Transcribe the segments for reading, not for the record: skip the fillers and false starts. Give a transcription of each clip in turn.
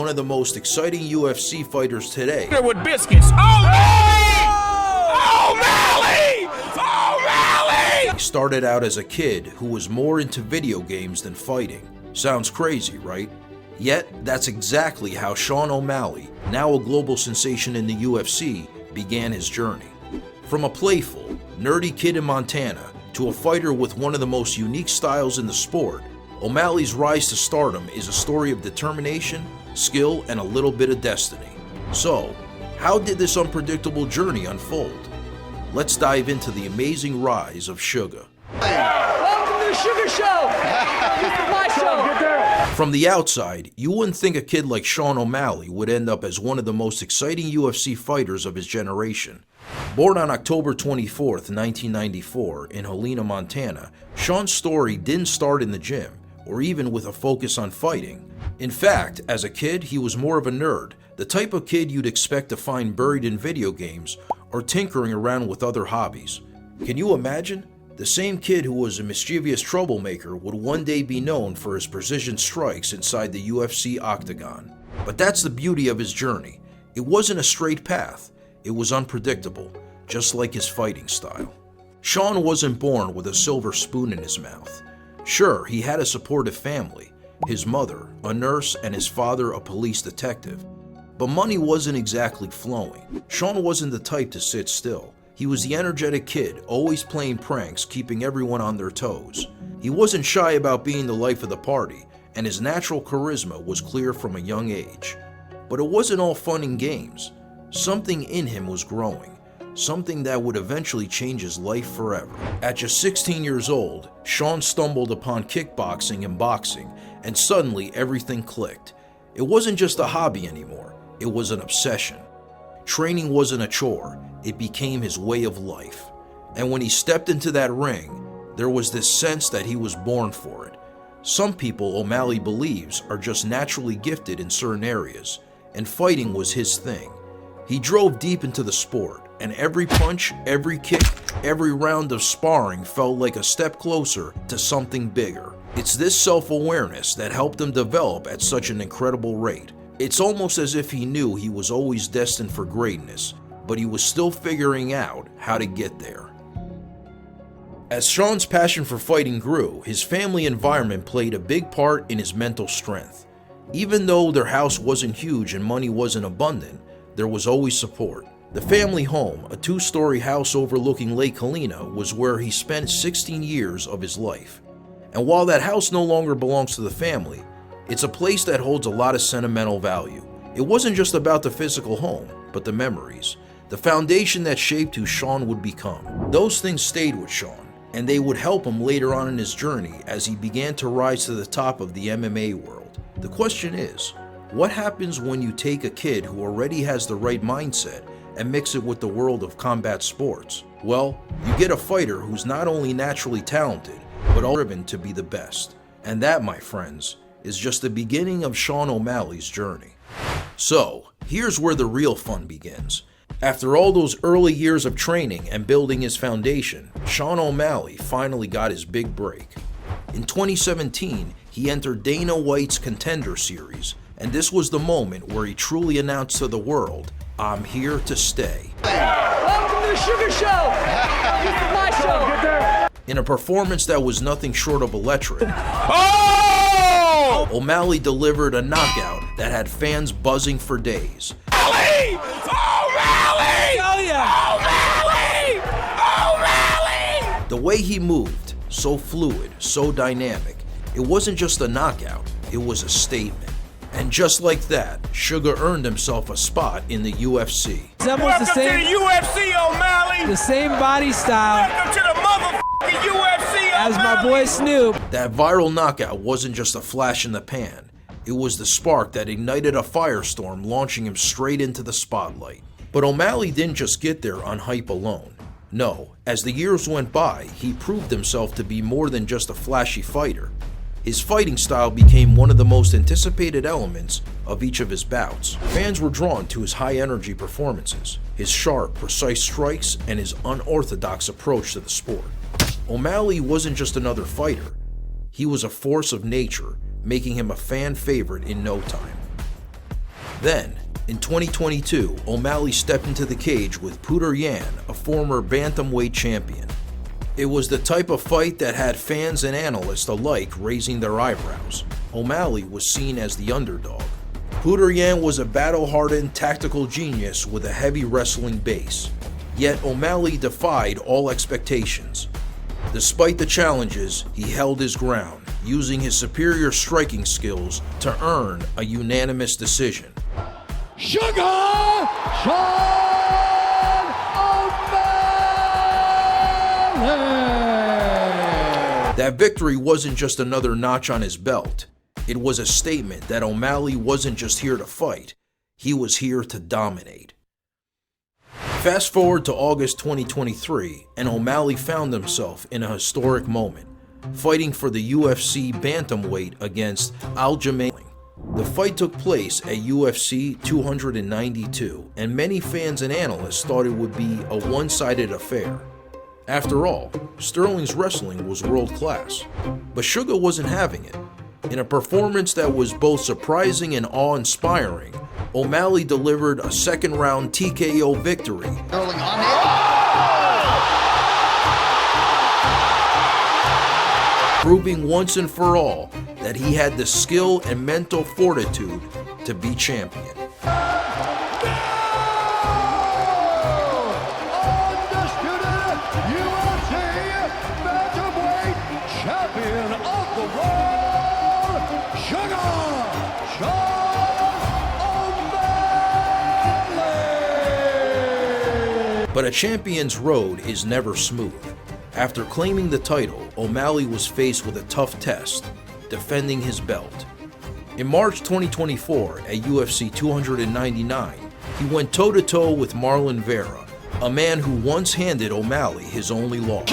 One of the most exciting UFC fighters today. With biscuits. O'Malley! O'Malley! O'Malley! He started out as a kid who was more into video games than fighting. Sounds crazy, right? Yet, that's exactly how Sean O'Malley, now a global sensation in the UFC, began his journey. From a playful, nerdy kid in Montana to a fighter with one of the most unique styles in the sport, O'Malley's rise to stardom is a story of determination, skill, and a little bit of destiny. So, how did this unpredictable journey unfold? Let's dive into the amazing rise of Sugar. Welcome to the Sugar Show! This is my show! From the outside, you wouldn't think a kid like Sean O'Malley would end up as one of the most exciting UFC fighters of his generation. Born on October 24th, 1994, in Helena, Montana, Sean's story didn't start in the gym, or even with a focus on fighting. In fact, as a kid, he was more of a nerd, the type of kid you'd expect to find buried in video games or tinkering around with other hobbies. Can you imagine? The same kid who was a mischievous troublemaker would one day be known for his precision strikes inside the UFC octagon. But that's the beauty of his journey. It wasn't a straight path. It was unpredictable, just like his fighting style. Sean wasn't born with a silver spoon in his mouth. Sure, he had a supportive family, his mother, a nurse, and his father, a police detective. But money wasn't exactly flowing. Sean wasn't the type to sit still. He was the energetic kid, always playing pranks, keeping everyone on their toes. He wasn't shy about being the life of the party, and his natural charisma was clear from a young age. But it wasn't all fun and games. Something in him was growing, something that would eventually change his life forever. At just 16 years old, Sean stumbled upon kickboxing and boxing, and suddenly everything clicked. It wasn't just a hobby anymore, it was an obsession. Training wasn't a chore, it became his way of life. And when he stepped into that ring, there was this sense that he was born for it. Some people, O'Malley believes, are just naturally gifted in certain areas, and fighting was his thing. He drove deep into the sport, and every punch, every kick, every round of sparring felt like a step closer to something bigger. It's this self-awareness that helped him develop at such an incredible rate. It's almost as if he knew he was always destined for greatness, but he was still figuring out how to get there. As Sean's passion for fighting grew, his family environment played a big part in his mental strength. Even though their house wasn't huge and money wasn't abundant, there was always support. The family home, a 2-story house overlooking Lake Helena, was where he spent 16 years of his life. And while that house no longer belongs to the family, it's a place that holds a lot of sentimental value. It wasn't just about the physical home, but the memories, the foundation that shaped who Sean would become. Those things stayed with Sean, and they would help him later on in his journey as he began to rise to the top of the MMA world. The question is, what happens when you take a kid who already has the right mindset and mix it with the world of combat sports? Well, you get a fighter who's not only naturally talented, but also driven to be the best. And that, my friends, is just the beginning of Sean O'Malley's journey. So, here's where the real fun begins. After all those early years of training and building his foundation, Sean O'Malley finally got his big break. In 2017, he entered Dana White's Contender Series, and this was the moment where he truly announced to the world, "I'm here to stay." Welcome to the Sugar Show! This is my show! In a performance that was nothing short of electric, Oh! O'Malley delivered a knockout that had fans buzzing for days. O'Malley! O'Malley! Oh yeah! O'Malley! O'Malley! The way he moved, so fluid, so dynamic, it wasn't just a knockout, it was a statement. And just like that, Sugar earned himself a spot in the UFC. Resembles Welcome to the UFC, O'Malley! the same body style Welcome to the motherfucking UFC, O'Malley! as my boy Snoop. That viral knockout wasn't just a flash in the pan. It was the spark that ignited a firestorm, launching him straight into the spotlight. But O'Malley didn't just get there on hype alone. No, as the years went by, he proved himself to be more than just a flashy fighter. His fighting style became one of the most anticipated elements of each of his bouts. Fans were drawn to his high-energy performances, his sharp, precise strikes, and his unorthodox approach to the sport. O'Malley wasn't just another fighter. He was a force of nature, making him a fan favorite in no time. Then, in 2022, O'Malley stepped into the cage with Petr Yan, a former bantamweight champion. It was the type of fight that had fans and analysts alike raising their eyebrows. O'Malley was seen as the underdog. Petr Yan was a battle-hardened tactical genius with a heavy wrestling base. Yet O'Malley defied all expectations. Despite the challenges, he held his ground, using his superior striking skills to earn a unanimous decision. Sugar Sean O'Malley! That victory wasn't just another notch on his belt. It was a statement that O'Malley wasn't just here to fight, he was here to dominate. Fast forward to August 2023, and O'Malley found himself in a historic moment, fighting for the UFC bantamweight against Aljamain. The fight took place at UFC 292, and many fans and analysts thought it would be a one-sided affair. After all, Sterling's wrestling was world-class, but Sugar wasn't having it. In a performance that was both surprising and awe-inspiring, O'Malley delivered a second-round TKO victory, proving once and for all that he had the skill and mental fortitude to be champion. Undisputed UFC bantamweight champion of the world, Sugar Sean O'Malley! But a champion's road is never smooth. After claiming the title, O'Malley was faced with a tough test, defending his belt. In March 2024, at UFC 299, he went toe-to-toe with Marlon Vera, a man who once handed O'Malley his only loss.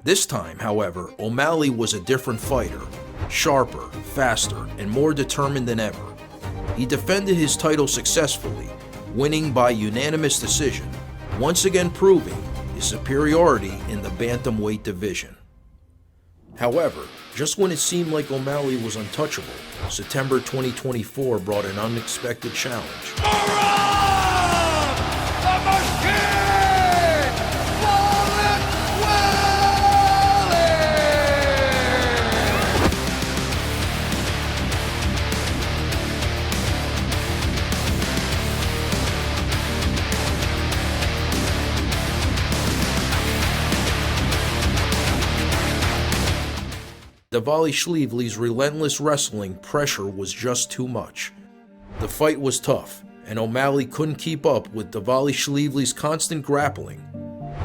This time, however, O'Malley was a different fighter, sharper, faster, and more determined than ever. He defended his title successfully, winning by unanimous decision, once again proving his superiority in the bantamweight division. However, just when it seemed like O'Malley was untouchable, September 2024 brought an unexpected challenge. Dvalishvili's relentless wrestling pressure was just too much. The fight was tough, and O'Malley couldn't keep up with Dvalishvili's constant grappling.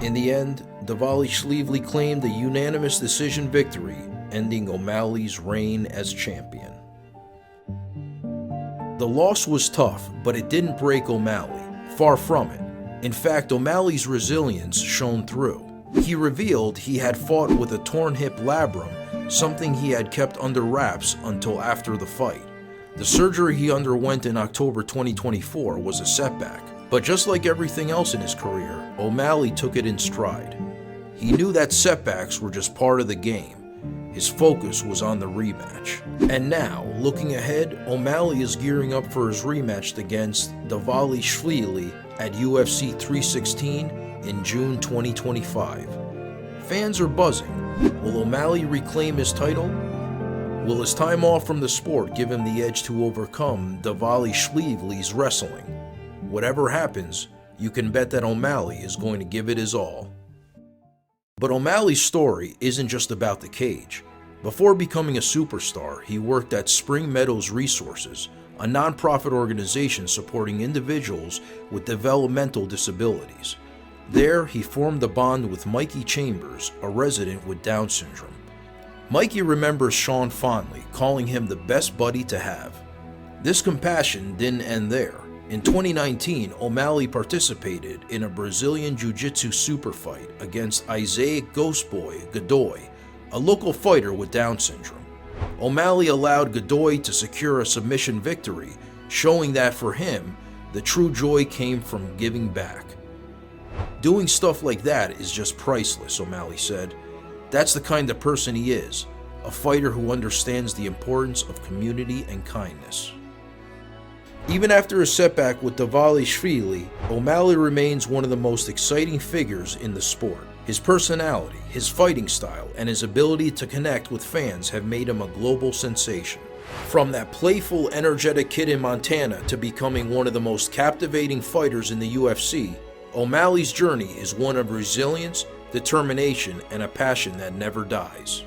In the end, Dvalishvili claimed a unanimous decision victory, ending O'Malley's reign as champion. The loss was tough, but it didn't break O'Malley. Far from it. In fact, O'Malley's resilience shone through. He revealed he had fought with a torn hip labrum, something he had kept under wraps until after the fight. The surgery he underwent in October 2024 was a setback, but just like everything else in his career, O'Malley took it in stride. He knew that setbacks were just part of the game. His focus was on the rematch. And now, looking ahead, O'Malley is gearing up for his rematch against Dvalishvili at UFC 316 in June 2025. Fans are buzzing. Will O'Malley reclaim his title? Will his time off from the sport give him the edge to overcome Dvalishvili's wrestling? Whatever happens, you can bet that O'Malley is going to give it his all. But O'Malley's story isn't just about the cage. Before becoming a superstar, he worked at Spring Meadows Resources, a nonprofit organization supporting individuals with developmental disabilities. There, he formed a bond with Mikey Chambers, a resident with Down syndrome. Mikey remembers Sean fondly, calling him the best buddy to have. This compassion didn't end there. In 2019, O'Malley participated in a Brazilian Jiu-Jitsu super fight against Isaiah Ghostboy Godoy, a local fighter with Down syndrome. O'Malley allowed Godoy to secure a submission victory, showing that for him, the true joy came from giving back. Doing stuff like that is just priceless, O'Malley said. That's the kind of person he is, a fighter who understands the importance of community and kindness. Even after a setback with Davalishvili, O'Malley remains one of the most exciting figures in the sport. His personality, his fighting style, and his ability to connect with fans have made him a global sensation. From that playful, energetic kid in Montana to becoming one of the most captivating fighters in the UFC, O'Malley's journey is one of resilience, determination, and a passion that never dies.